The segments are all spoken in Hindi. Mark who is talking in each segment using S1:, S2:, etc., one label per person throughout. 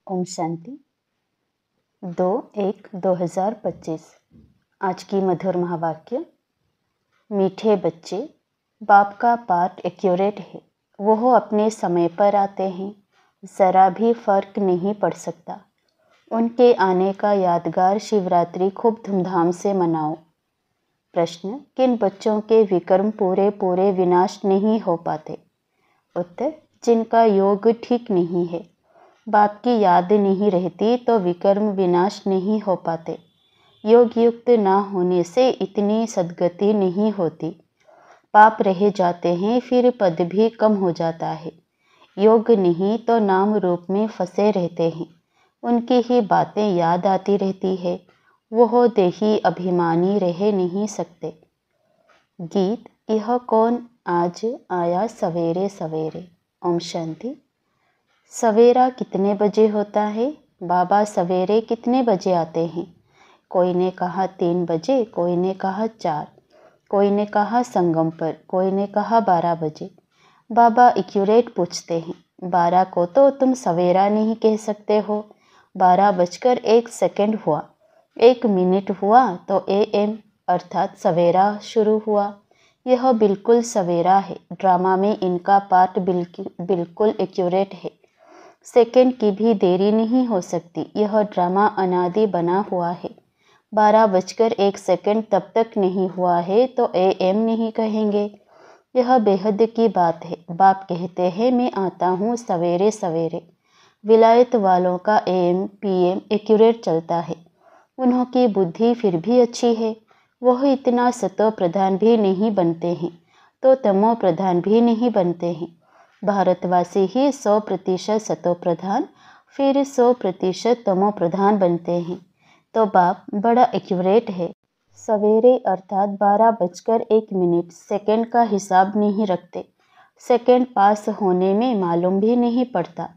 S1: ओम शांति 2/1/2025। आज की मधुर महावाक्य। मीठे बच्चे, बाप का पाठ एक्यूरेट है। वो अपने समय पर आते हैं, ज़रा भी फर्क नहीं पड़ सकता। उनके आने का यादगार शिवरात्रि खूब धूमधाम से मनाओ। प्रश्न, किन बच्चों के विकर्म पूरे विनाश नहीं हो पाते? उत्तर, जिनका योग ठीक नहीं है। बाप की याद नहीं रहती तो विकर्म विनाश नहीं हो पाते। योग युक्त ना होने से इतनी सद्गति नहीं होती। पाप रह जाते हैं, फिर पद भी कम हो जाता है। योग नहीं तो नाम रूप में फंसे रहते हैं। उनकी ही बातें याद आती रहती है। वो देही अभिमानी रह नहीं सकते। गीत, यह कौन आज आया सवेरे सवेरे। ओम शांति। सवेरा कितने बजे होता है? बाबा सवेरे कितने बजे आते हैं? कोई ने कहा 3 बजे, कोई ने कहा 4, कोई ने कहा संगम पर, कोई ने कहा 12 बजे। बाबा एक्यूरेट पूछते हैं, 12 को तो तुम सवेरा नहीं कह सकते हो। 12 बजकर 1 सेकंड हुआ, 1 मिनट हुआ तो AM अर्थात सवेरा शुरू हुआ। यह बिल्कुल सवेरा है। ड्रामा में इनका पार्ट बिल्कुल एक्यूरेट है। सेकंड की भी देरी नहीं हो सकती। यह ड्रामा अनादि बना हुआ है। 12 बजकर 1 सेकंड तब तक नहीं हुआ है तो AM नहीं कहेंगे। यह बेहद की बात है। बाप कहते हैं, मैं आता हूँ सवेरे सवेरे। विलायत वालों का AM PM एक्यूरेट चलता है। उन्हों की बुद्धि फिर भी अच्छी है। वह इतना सतो प्रधान भी नहीं बनते हैं तो तमो प्रधान भी नहीं बनते हैं। भारतवासी ही 100% सतो प्रधान, फिर 100% तमो प्रधान बनते हैं। तो बाप बड़ा एक्यूरेट है। सवेरे अर्थात 12 बजकर 1 मिनट सेकंड का हिसाब नहीं रखते। सेकंड पास होने में मालूम भी नहीं पड़ता।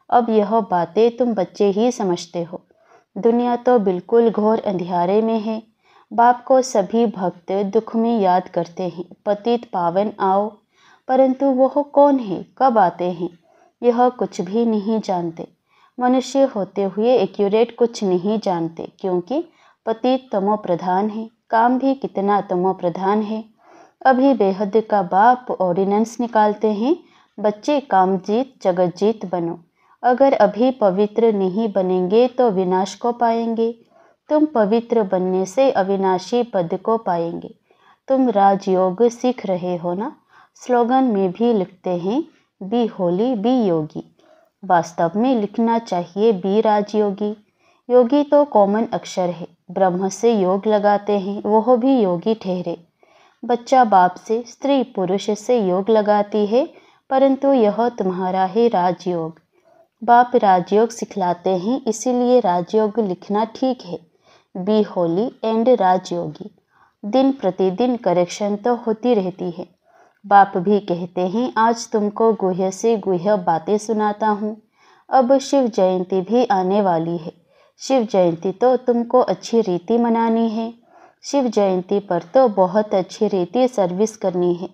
S1: अब यह बातें तुम बच्चे ही समझते हो। दुनिया तो बिल्कुल घोर अंधियारे में है। बाप को सभी भक्त दुख में याद करते हैं, पतित पावन आओ। परंतु वह कौन है, कब आते हैं, यह कुछ भी नहीं जानते। मनुष्य होते हुए एक्यूरेट कुछ नहीं जानते, क्योंकि पतित तमो प्रधान है। काम भी कितना तमो प्रधान है। अभी बेहद का बाप ऑर्डिनेंस निकालते हैं, बच्चे कामजीत जगतजीत बनो। अगर अभी पवित्र नहीं बनेंगे तो विनाश को पाएंगे। तुम पवित्र बनने से अविनाशी पद को पाएंगे। तुम राजयोग सीख रहे हो ना। स्लोगन में भी लिखते हैं, बी होली बी योगी। वास्तव में लिखना चाहिए बी राजयोगी। योगी तो कॉमन अक्षर है। ब्रह्म से योग लगाते हैं, वह भी योगी ठहरे। बच्चा बाप से, स्त्री पुरुष से योग लगाती है, परंतु यह तुम्हारा है राजयोग। बाप राजयोग सिखलाते हैं, इसीलिए राजयोग लिखना ठीक है। Be holy and Rajyogi. दिन प्रतिदिन करेक्शन तो होती रहती है। बाप भी कहते हैं, आज तुमको गुह्य से गुह्य बातें सुनाता हूँ। अब शिव जयंती भी आने वाली है। शिव जयंती तो तुमको अच्छी रीति मनानी है। शिव जयंती पर तो बहुत अच्छी रीति सर्विस करनी है।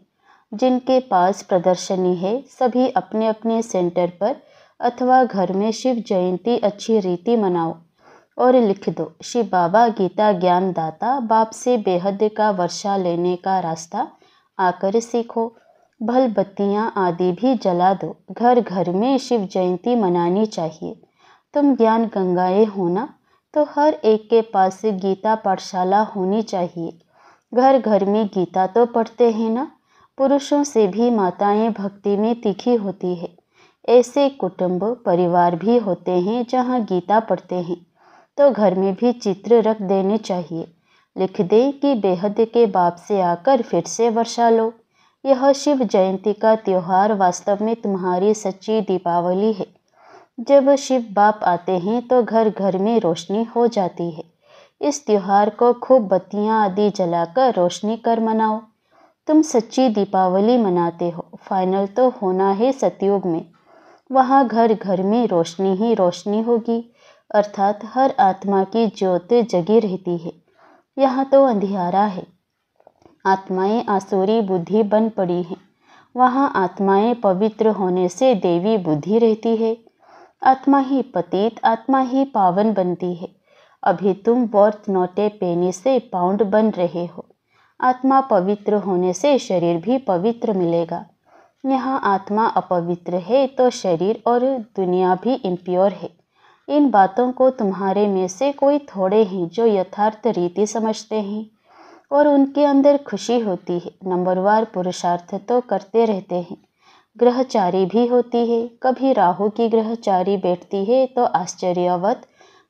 S1: जिनके पास प्रदर्शनी है, सभी अपने अपने सेंटर पर अथवा घर में शिव जयंती अच्छी रीति मनाओ और लिख दो, शिव बाबा गीता ज्ञान दाता, बाप से बेहद का वर्षा लेने का रास्ता आकर सीखो। भल बत्तियाँ आदि भी जला दो। घर घर में शिव जयंती मनानी चाहिए। तुम ज्ञान गंगाएं हो ना, तो हर एक के पास गीता पाठशाला होनी चाहिए। घर घर में गीता तो पढ़ते हैं ना। पुरुषों से भी माताएं भक्ति में तीखी होती है। ऐसे कुटुंब परिवार भी होते हैं जहाँ गीता पढ़ते हैं, तो घर में भी चित्र रख देने चाहिए। लिख दे कि बेहद के बाप से आकर फिर से वर्षा लो। यह शिव जयंती का त्योहार वास्तव में तुम्हारी सच्ची दीपावली है। जब शिव बाप आते हैं तो घर घर में रोशनी हो जाती है। इस त्योहार को खूब बत्तियां आदि जलाकर रोशनी कर मनाओ। तुम सच्ची दीपावली मनाते हो। फाइनल तो होना है सतयुग में। वहाँ घर घर में रोशनी ही रोशनी होगी, अर्थात हर आत्मा की ज्योत जगी रहती है। यहाँ तो अंधियारा है। आत्माएं आसुरी बुद्धि बन पड़ी हैं। वहाँ आत्माएं पवित्र होने से देवी बुद्धि रहती है। आत्मा ही पतित, आत्मा ही पावन बनती है। अभी तुम वर्थ नॉट ए पेनी से पाउंड बन रहे हो। आत्मा पवित्र होने से शरीर भी पवित्र मिलेगा। यहाँ आत्मा अपवित्र है तो शरीर और दुनिया भी इम्प्योर है। इन बातों को तुम्हारे में से कोई थोड़े हैं जो यथार्थ रीति समझते हैं और उनके अंदर खुशी होती है। नंबरवार पुरुषार्थ तो करते रहते हैं। ग्रहचारी भी होती है। कभी राहु की ग्रहचारी बैठती है तो आश्चर्यवत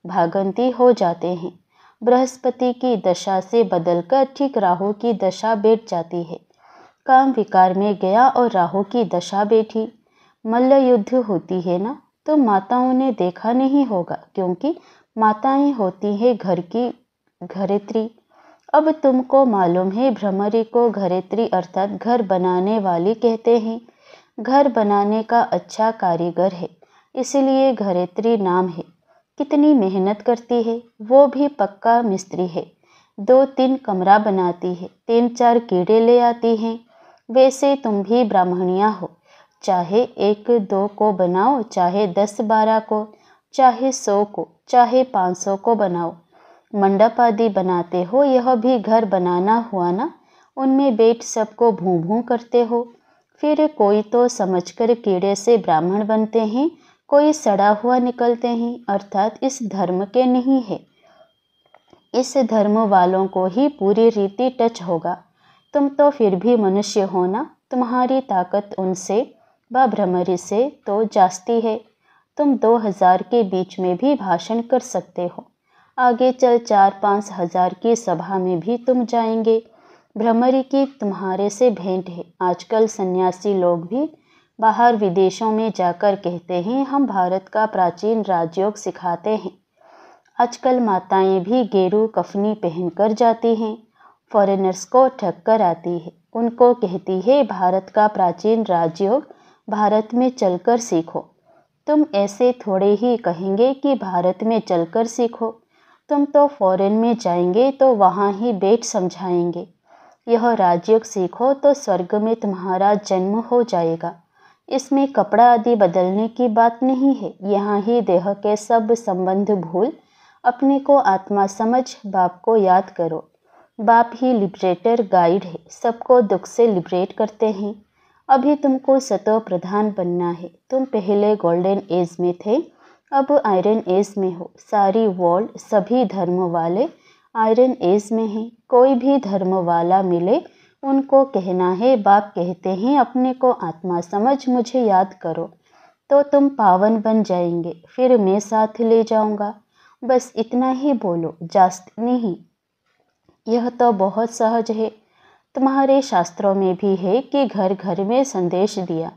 S1: भागंती हो जाते हैं। बृहस्पति की दशा से बदलकर ठीक राहु की दशा बैठ जाती है। काम विकार में गया और राहु की दशा बैठी। मल्ल युद्ध होती है ना, तो माताओं ने देखा नहीं होगा, क्योंकि माताएं होती हैं घर की घरेत्री। अब तुमको मालूम है भ्रमरी को घरेत्री अर्थात घर बनाने वाली कहते हैं। घर बनाने का अच्छा कारीगर है, इसलिए घरेत्री नाम है। कितनी मेहनत करती है, वो भी पक्का मिस्त्री है। 2-3 कमरा बनाती है, 3-4 कीड़े ले आती हैं। वैसे तुम भी ब्राह्मणियाँ हो, चाहे 1-2 को बनाओ, चाहे 10-12 को, चाहे 100 को, चाहे 500 को बनाओ। मंडप आदि बनाते हो, यह भी घर बनाना हुआ ना। उनमें बैठ सबको भूं भूं करते हो। फिर कोई तो समझकर कीड़े से ब्राह्मण बनते हैं, कोई सड़ा हुआ निकलते हैं, अर्थात इस धर्म के नहीं है। इस धर्म वालों को ही पूरी रीति टच होगा। तुम तो फिर भी मनुष्य हो ना। तुम्हारी ताकत उनसे व भ्रमरी से तो जास्ती है। तुम 2000 के बीच में भी भाषण कर सकते हो। आगे चल 4-5 हजार की सभा में भी तुम जाएंगे। भ्रमरी की तुम्हारे से भेंट है। आजकल सन्यासी लोग भी बाहर विदेशों में जाकर कहते हैं हम भारत का प्राचीन राजयोग सिखाते हैं। आजकल माताएं भी गेरू कफनी पहनकर जाती हैं, फॉरेनर्स को ठक्कर आती है। उनको कहती है भारत का प्राचीन राजयोग भारत में चलकर सीखो। तुम ऐसे थोड़े ही कहेंगे कि भारत में चलकर सीखो। तुम तो फॉरेन में जाएंगे तो वहाँ ही बैठ समझाएंगे। यह राजयोग सीखो तो स्वर्ग में तुम्हारा जन्म हो जाएगा। इसमें कपड़ा आदि बदलने की बात नहीं है। यहाँ ही देह के सब संबंध भूल अपने को आत्मा समझ बाप को याद करो। बाप ही लिबरेटर गाइड है, सबको दुख से लिबरेट करते हैं। अभी तुमको सतो प्रधान बनना है। तुम पहले गोल्डन एज में थे, अब आयरन एज में हो। सारी वर्ल्ड सभी धर्म वाले आयरन एज में हैं। कोई भी धर्म वाला मिले उनको कहना है बाप कहते हैं अपने को आत्मा समझ मुझे याद करो, तो तुम पावन बन जाएंगे। फिर मैं साथ ले जाऊंगा। बस इतना ही बोलो, जास्त नहीं। यह तो बहुत सहज है। तुम्हारे शास्त्रों में भी है कि घर घर में संदेश दिया।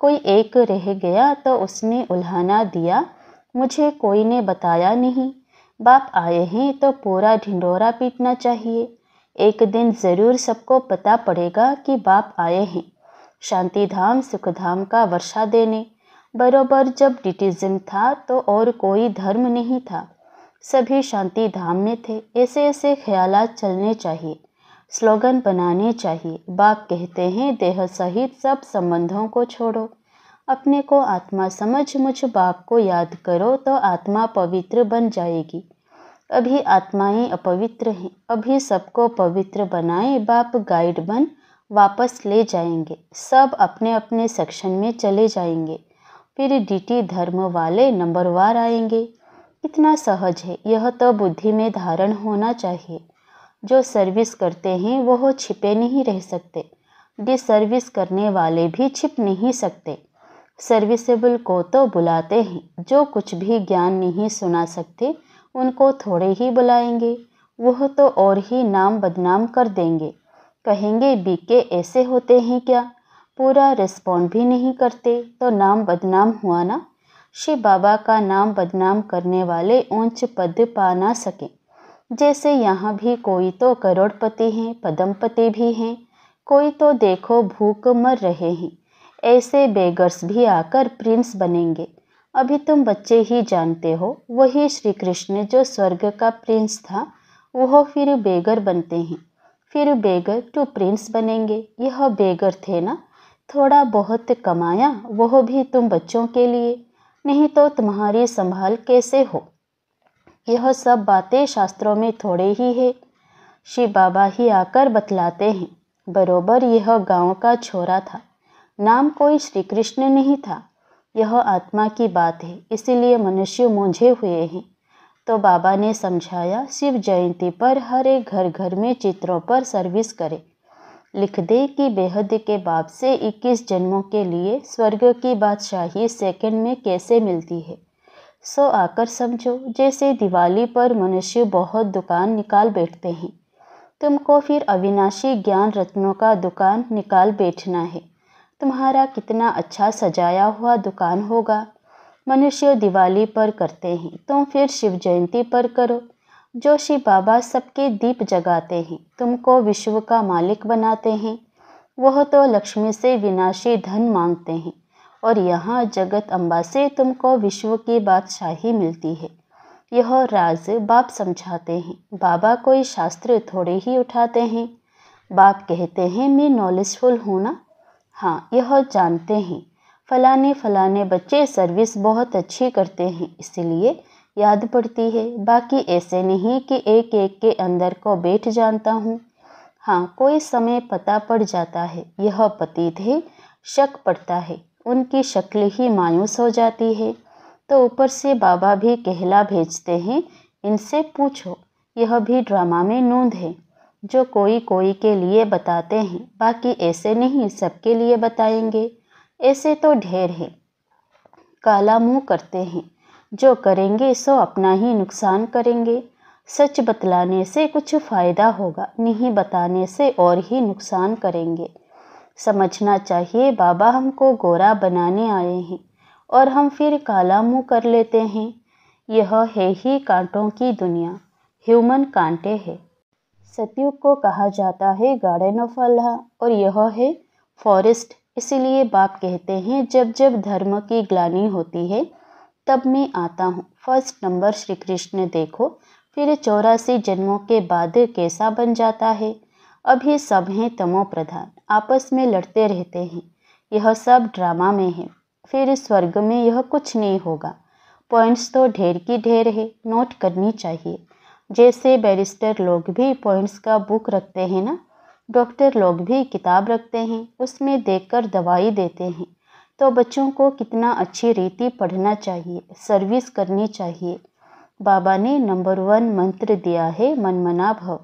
S1: कोई एक रह गया तो उसने उल्हाना दिया, मुझे कोई ने बताया नहीं। बाप आए हैं तो पूरा ढिंडोरा पीटना चाहिए। एक दिन ज़रूर सबको पता पड़ेगा कि बाप आए हैं। शांतिधाम सुखधाम का वर्षा देने। बरोबर जब डिटिज्म था तो और कोई धर्म नहीं था, सभी शांति धाम में थे। ऐसे ऐसे ख्यालात चलने चाहिए, स्लोगन बनाने चाहिए। बाप कहते हैं देह सहित सब संबंधों को छोड़ो, अपने को आत्मा समझ मुझ बाप को याद करो तो आत्मा पवित्र बन जाएगी। अभी आत्माएं अपवित्र हैं, अभी सबको पवित्र बनाए बाप गाइड बन वापस ले जाएंगे। सब अपने अपने सेक्शन में चले जाएंगे। फिर डीटी धर्म वाले नंबरवार आएंगे। कितना सहज है, यह तो बुद्धि में धारण होना चाहिए। जो सर्विस करते हैं वह छिपे नहीं रह सकते। डिसर्विस करने वाले भी छिप नहीं सकते। सर्विसेबल को तो बुलाते हैं, जो कुछ भी ज्ञान नहीं सुना सकते उनको थोड़े ही बुलाएंगे। वह तो और ही नाम बदनाम कर देंगे। कहेंगे बीके ऐसे होते हैं क्या, पूरा रिस्पॉन्ड भी नहीं करते तो नाम बदनाम हुआ ना। शिव बाबा का नाम बदनाम करने वाले ऊंच पद पा ना सके। जैसे यहाँ भी कोई तो करोड़पति हैं, पद्मपति भी हैं, कोई तो देखो भूख मर रहे हैं। ऐसे बेगर्स भी आकर प्रिंस बनेंगे। अभी तुम बच्चे ही जानते हो, वही श्री कृष्ण जो स्वर्ग का प्रिंस था वह फिर बेगर बनते हैं, फिर बेगर टू प्रिंस बनेंगे। यह बेगर थे ना, थोड़ा बहुत कमाया, वह भी तुम बच्चों के लिए। नहीं तो तुम्हारी संभाल कैसे हो। यह सब बातें शास्त्रों में थोड़े ही है, शिव बाबा ही आकर बतलाते हैं। बरोबर यह गांव का छोरा था, नाम कोई श्री कृष्ण नहीं था। यह आत्मा की बात है, इसीलिए मनुष्य मूंझे हुए हैं। तो बाबा ने समझाया, शिव जयंती पर हर एक घर घर में चित्रों पर सर्विस करे, लिख दे कि बेहद के बाप से 21 जन्मों के लिए स्वर्ग की बादशाही सेकंड में कैसे मिलती है। सो आकर समझो। जैसे दिवाली पर मनुष्य बहुत दुकान निकाल बैठते हैं, तुमको फिर अविनाशी ज्ञान रत्नों का दुकान निकाल बैठना है। तुम्हारा कितना अच्छा सजाया हुआ दुकान होगा। मनुष्य दिवाली पर करते हैं, तुम फिर शिव जयंती पर करो। जो शिव बाबा सबके दीप जगाते हैं, तुमको विश्व का मालिक बनाते हैं, वह तो लक्ष्मी से विनाशी धन मांगते हैं, और यहाँ जगत अम्बा से तुमको विश्व की बादशाही मिलती है। यह राज बाप समझाते हैं। बाबा कोई शास्त्र थोड़े ही उठाते हैं। बाप कहते हैं मैं नॉलेजफुल हूँ ना। हाँ, यह जानते हैं फलाने फलाने बच्चे सर्विस बहुत अच्छी करते हैं, इसलिए याद पड़ती है। बाकी ऐसे नहीं कि एक एक के अंदर को बैठ जानता हूँ। हाँ, कोई समय पता पड़ जाता है। यह पतित है, शक पड़ता है, उनकी शक्ल ही मायूस हो जाती है। तो ऊपर से बाबा भी कहला भेजते हैं, इनसे पूछो। यह भी ड्रामा में नूंद है, जो कोई कोई के लिए बताते हैं, बाकी ऐसे नहीं सबके लिए बताएंगे। ऐसे तो ढेर है, काला मुंह करते हैं, जो करेंगे सो अपना ही नुकसान करेंगे। सच बतलाने से कुछ फायदा होगा, नहीं बताने से और ही नुकसान करेंगे। समझना चाहिए बाबा हमको गोरा बनाने आए हैं और हम फिर काला मुंह कर लेते हैं। यह है ही कांटों की दुनिया, ह्यूमन कांटे है। सतयुग को कहा जाता है गार्डन ऑफ अल्लाह, और यह है फॉरेस्ट। इसीलिए बाप कहते हैं जब जब धर्म की ग्लानि होती है तब मैं आता हूँ। फर्स्ट नंबर श्री कृष्ण देखो, फिर 84 जन्मों के बाद कैसा बन जाता है। अभी सब हैं तमो प्रधान, आपस में लड़ते रहते हैं। यह सब ड्रामा में है, फिर स्वर्ग में यह कुछ नहीं होगा। पॉइंट्स तो ढेर की ढेर है, नोट करनी चाहिए। जैसे बैरिस्टर लोग भी पॉइंट्स का बुक रखते हैं ना, डॉक्टर लोग भी किताब रखते हैं, उसमें देखकर दवाई देते हैं। तो बच्चों को कितना अच्छी रीति पढ़ना चाहिए, सर्विस करनी चाहिए। बाबा ने नंबर 1 मंत्र दिया है, मनमना भव।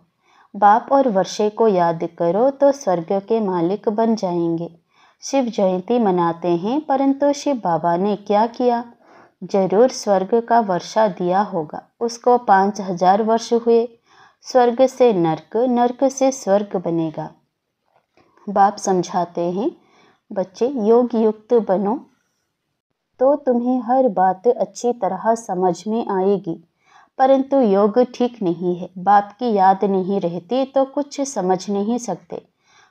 S1: बाप और वर्षे को याद करो तो स्वर्ग के मालिक बन जाएंगे। शिव जयंती मनाते हैं, परंतु शिव बाबा ने क्या किया? जरूर स्वर्ग का वर्षा दिया होगा। उसको 5000 वर्ष हुए। स्वर्ग से नर्क, नर्क से स्वर्ग बनेगा। बाप समझाते हैं, बच्चे योग युक्त बनो तो तुम्हें हर बात अच्छी तरह समझ में आएगी। परंतु योग ठीक नहीं है, बाप की याद नहीं रहती तो कुछ समझ नहीं सकते।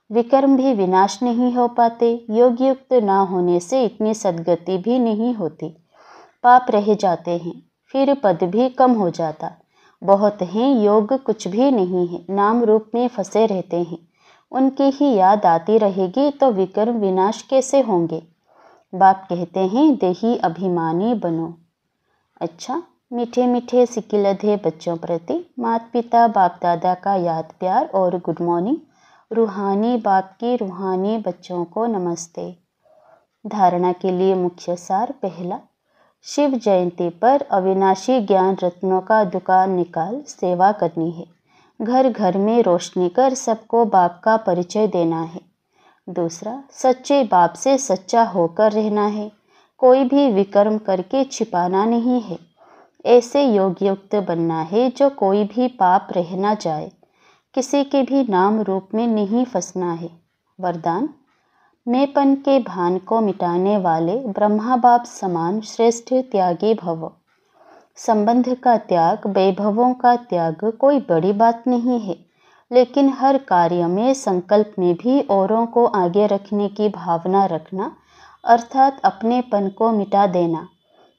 S1: विकर्म भी विनाश नहीं हो पाते। योग युक्त ना होने से इतनी सद्गति भी नहीं होती। पाप रह जाते हैं, फिर पद भी कम हो जाता। बहुत हैं योग कुछ भी नहीं है, नाम रूप में फंसे रहते हैं। उनकी ही याद आती रहेगी तो विकर्म विनाश कैसे होंगे। बाप कहते हैं देही अभिमानी बनो। अच्छा, मीठे मीठे सिकिलधे बच्चों प्रति माता पिता बाप दादा का याद प्यार और गुड मॉर्निंग। रूहानी बाप की रूहानी बच्चों को नमस्ते। धारणा के लिए मुख्य सार। पहला, शिव जयंती पर अविनाशी ज्ञान रत्नों का दुकान निकाल सेवा करनी है। घर घर में रोशनी कर सबको बाप का परिचय देना है। दूसरा, सच्चे बाप से सच्चा होकर रहना है। कोई भी विकर्म करके छिपाना नहीं है। ऐसे योग युक्त बनना है जो कोई भी पाप रह ना जाए। किसी के भी नाम रूप में नहीं फंसना है। वरदान, मैंपन के भान को मिटाने वाले ब्रह्मा बाप समान श्रेष्ठ त्यागी भव। संबंध का त्याग, वैभवों का त्याग कोई बड़ी बात नहीं है, लेकिन हर कार्य में संकल्प में भी औरों को आगे रखने की भावना रखना, अर्थात अपनेपन को मिटा देना।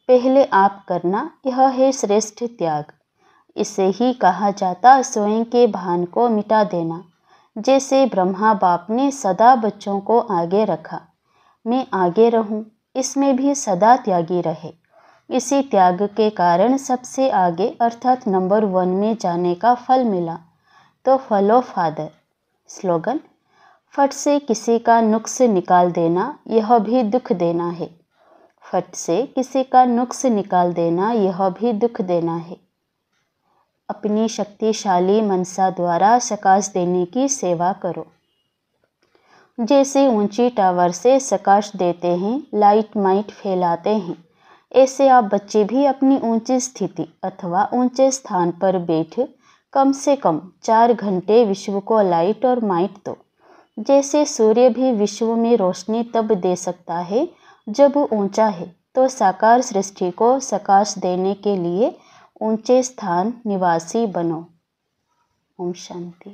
S1: पहले आप करना, यह है श्रेष्ठ त्याग। इसे ही कहा जाता स्वयं के भान को मिटा देना। जैसे ब्रह्मा बाप ने सदा बच्चों को आगे रखा, मैं आगे रहूं, इसमें भी सदा त्यागी रहे। इसी त्याग के कारण सबसे आगे अर्थात नंबर 1 में जाने का फल मिला। तो फॉलो फादर। स्लोगन, फट से किसी का नुक्स निकाल देना यह भी दुख देना है। फट से किसी का नुक्स निकाल देना यह भी दुख देना है। अपनी शक्तिशाली मनसा द्वारा सकाश देने की सेवा करो। जैसे ऊंची टावर से सकाश देते हैं, लाइट माइट फैलाते हैं, ऐसे आप बच्चे भी अपनी ऊंची स्थिति अथवा ऊंचे स्थान पर बैठ कम से कम 4 घंटे विश्व को लाइट और माइट दो। जैसे सूर्य भी विश्व में रोशनी तब दे सकता है जब ऊंचा है, तो साकार सृष्टि को सकाश देने के लिए ऊंचे स्थान निवासी बनो। ओम शांति।